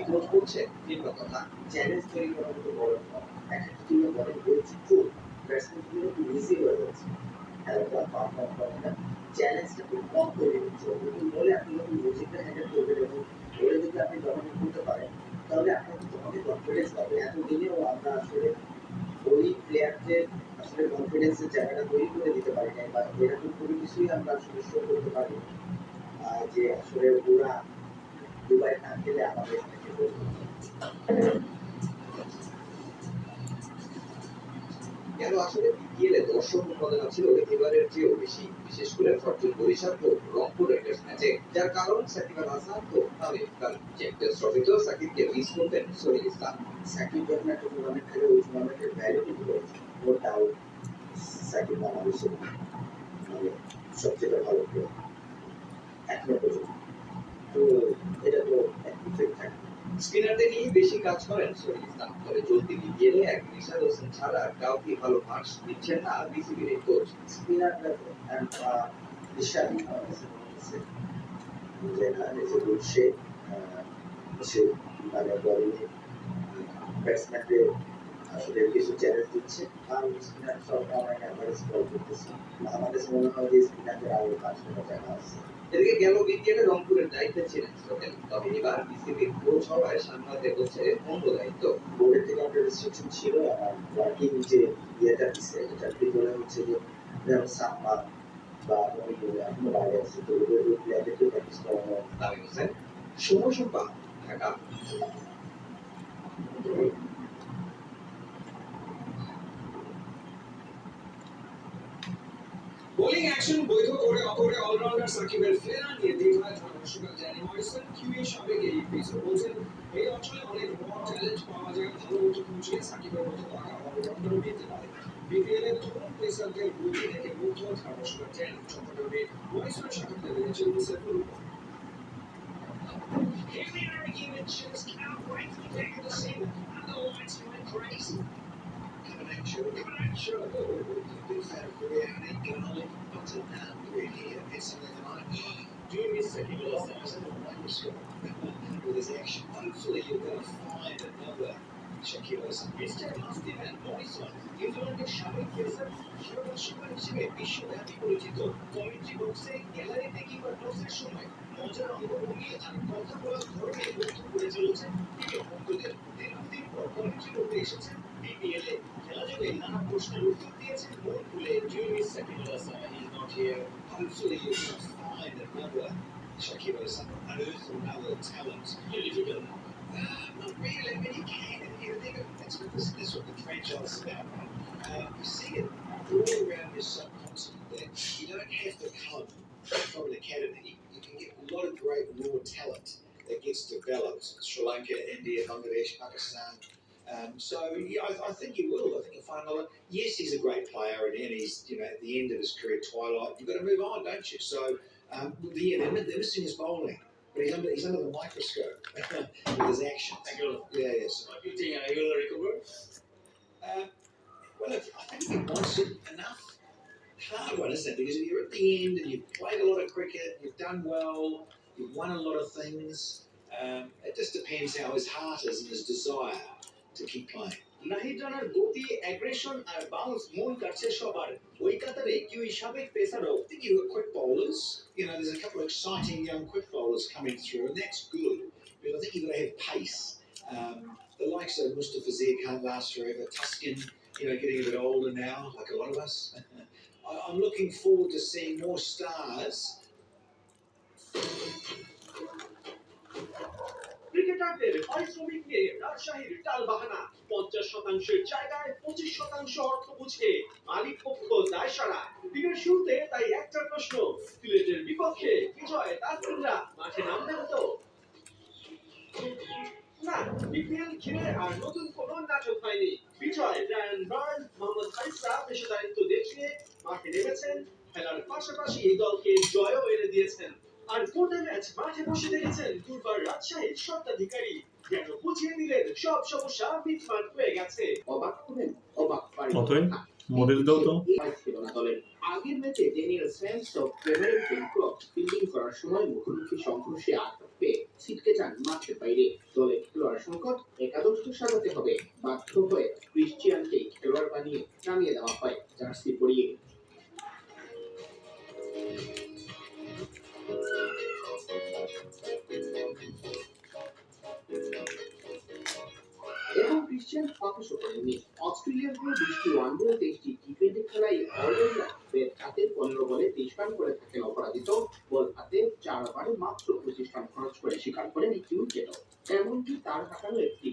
Coach করছে ভিন্ন কথা। চ্যালেঞ্জ তৈরি করার মতো বড় একটা টিমে বলের বৈচিত্র্য ব্যাটসম্যানগুলো একটু ইজি হয়ে যাচ্ছে। খেলাটা পারফর্ম করে না, চ্যালেঞ্জটা খুব কম তৈরি হচ্ছে। নতুন বলে আপনি যখন লজিকটা হ্যান্ডেল করবেন এবং বলে যদি আপনি ডমিনেট করতে পারেন, তাহলে আপনার কিন্তু অনেক কনফিডেন্স পাবে। এতদিনেও আমরা আসলে ওই প্লেয়ারদের আসলে কনফিডেন্সের জায়গাটা তৈরি করে দিতে পারি নাই, বা এরকম কোনো কিছুই আমরা আসলে শো করতে পারি যে আসলে ওরা দুবাই না খেলে আমাদের থেকে কেন আসলে বিপিএলে দর্শক উন্মাদনা ছিল এবারের চেয়েও বেশি, বিশেষ করে ফরচুন বরিশাল ও রংপুর রাইডার্স ম্যাচে, যার কারণ সাকিব আল হাসান ও তামিম ইকবাল। চ্যাম্পিয়ন্স ট্রফিতেও সাকিবকে মিস করতেন শরীফ ইসলাম। সাকিব যখন একটা টুর্নামেন্ট খেলে ওই টুর্নামেন্টের ভ্যালু কিন্তু রয়েছে, নো ডাউট সাকিব বাংলাদেশের মানে সবচেয়ে ভালো প্লেয়ার এখনো পর্যন্ত। তো এটা তো এক কিছুই থাকে। স্পিনারদের নিয়ে বেশি কাজ করেন শরীফ ইসলাম, তবে চলতি বিপিএলে এক নিশাদ হোসেন ছাড়া কাউকে ভালো মার্কস দিচ্ছেন না বিসিবির এই কোচ। স্পিনাররা নিশাদই হচ্ছে যে না নিজে বলছে সে মানে বলিংয়ে ব্যাটসম্যানদের আসলে কিছু চ্যালেঞ্জ দিচ্ছে, আর স্পিনার সব অনেক অ্যাভারেজ বল করতেছে। আমার কাছে মনে হয় যে স্পিনারদের আরো কাজ করার জায়গা আছে। এদিকে গেল বিপিএলে রংপুরের দায়িত্বে ছিলেন সোহেল, তবে এবার বিসিবির কোচ হওয়ায় সামলাতে হচ্ছে অন্য দায়িত্ব। বোর্ডের থেকে একটা রেস্ট্রিকশন ছিল, আমার ওয়ার্কিং যে ইয়েটা দিচ্ছে এটার ভিতরে হচ্ছে যে যেমন সাম্মা বা মনিপুরে এখনো বাইরে আছে, তো ওদের ওই প্লেয়ারদেরকে প্র্যাকটিস করানো। তামিম হোসেন, সময় সংবাদ, ঢাকা। বোলিং অ্যাকশন বৈধ করে অপরে অলরাউন্ডার সাকিবের ফেরা নিয়ে দ্বিধায় ধারণা জ্যানি মরিসন কিউই সাবেক এই পেসার বলছেন এই অঞ্চলে অনেক বড় চ্যালেঞ্জ পাওয়া যায়, ভালো মতো পৌঁছে সাকিবের মতো পাকা অলরাউন্ডারও নিতে পারে। বিপিএল এর তরুণ পেসারদের গতি দেখে মুগ্ধ ধারণা জ্যানি। চট্টগ্রামে মরিসনের সাক্ষাৎকার দিয়েছেন সেফুল। Here we are again at Chills Count, right to the back of the scene, and the lights going crazy. Coming at you. Big fan of Korea, and it can only up to now. Really, it's something that I doing this second last time. I was in a microscope with his action. Hopefully, you're going to find another Shaquille O'Neal. Mr. Mustin and Morrison. নিউজিল্যান্ডের সাবেক pacer সর্বশিকার হিসেবে বিশ্বব্যাপী পরিচিত। Commentary বক্সে, গ্যালারিতে কিংবা টসের সময় মজার অঙ্গভঙ্গি আর কথা বলার ধরনে মুগ্ধ করে চলেছেন ক্রিকেট ভক্তদের। দীর্ঘদিন পর কমেন্ট্রি করতে এসেছেন বিপিএলে। খেলা জুড়ে নানা প্রশ্নের উত্তর দিয়েছেন মন খুলে। Jimmy Sakilasa is not here. Hopefully you can find another Shaquille O'Neal, unearth another talent. If you can, not really, but you can. You think that's what the franchise is about, right? You see it all around your subcontinent that you don't have to come from an academy. You can get a lot of great raw talent that gets developed. Sri Lanka, India, Bangladesh, Pakistan. So yeah, I think you will. I think you'll find another. Yes, he's a great player, and he's at the end of his career twilight. You've got to move on, don't you? So they're missing his bowling, but he's under the microscope with his action. Yeah, yes. What do you think? Are you going to recover? Well, look, I think he wants it enough. Hard one, isn't it? Because you're at the end and you've played a lot of cricket, you've done well, you've won a lot of things. It just depends how his heart is and his desire to keep playing. Nahid রানার গতি, aggression আর bounce মন কাটছে সবার। ওই কাতারে kiwi সাবেক পেসারও thinking of quick bowlers. There's a couple of exciting young quick bowlers coming through, and that's good because I think you've got to have pace. The likes of Mustafa Zia can't last forever. Tuskin, getting a bit older now, like a lot of us. I'm looking forward to seeing more stars. ক্রিকেটারদের পারিশ্রমিক নিয়ে রাজশাহীর টালবাহানা। 50% জায়গায় 25% অর্থ বুঝে মালিক পক্ষ দায় সারা। দিনের শুরুতে তাই একটা প্রশ্ন, সিলেটের বিপক্ষে বিজয় তাসকিনরা মাঠে নামবেন তো? না, বিপিএল ঘিরে আর নতুন কোন নাটক হয়নি। বিজয়, ব্রায়ান বার্ন, মোহাম্মদ ফাইসা পেশাদারিত্ব দেখিয়ে মাঠে নেমেছেন, খেলার পাশাপাশি এই দলকে জয়ও এনে দিয়েছেন। আর গোটা ম্যাচ মাঠে বসে দেখেছেন দুর্বার রাজশাহীর স্বত্বাধিকারী, যেন বুঝিয়ে দিলেন সব সমস্যা মিটমাট হয়ে গেছে। অবাক হলেন, অবাক পারেন মডেল দাও তো ছিল না দলের। আগের ম্যাচে ড্যানিয়েল স্যামসন প্রেমারের ফিল্ডিং করার সময় মুখোমুখি সংঘর্ষে আঘাত পেয়ে ছিটকে যান মাঠের বাইরে। দলে খেলোয়াড় সংকট একাদশ সাজাতে হবে, বাধ্য হয়ে ক্রিশ্চিয়ানকে খেলোয়াড় বানিয়ে নামিয়ে দেওয়া হয় জার্সি পরিয়ে। এবং ক্রিশ্চিয়ান হতাশও করেননি। অস্ট্রেলিয়ার হয়ে 20টি ওয়ানডে ও 23টি টি20 খেলায় অলরাউন্ডার বেশ হাতে 15 বলে 23 রান করে থাকেন অপরাজিত। বল হাতে 4 ওভারে মাত্র 25 রান খরচ করে শিকার করেন একটি উইকেটও। এমনকি তার হাঁকানো একটি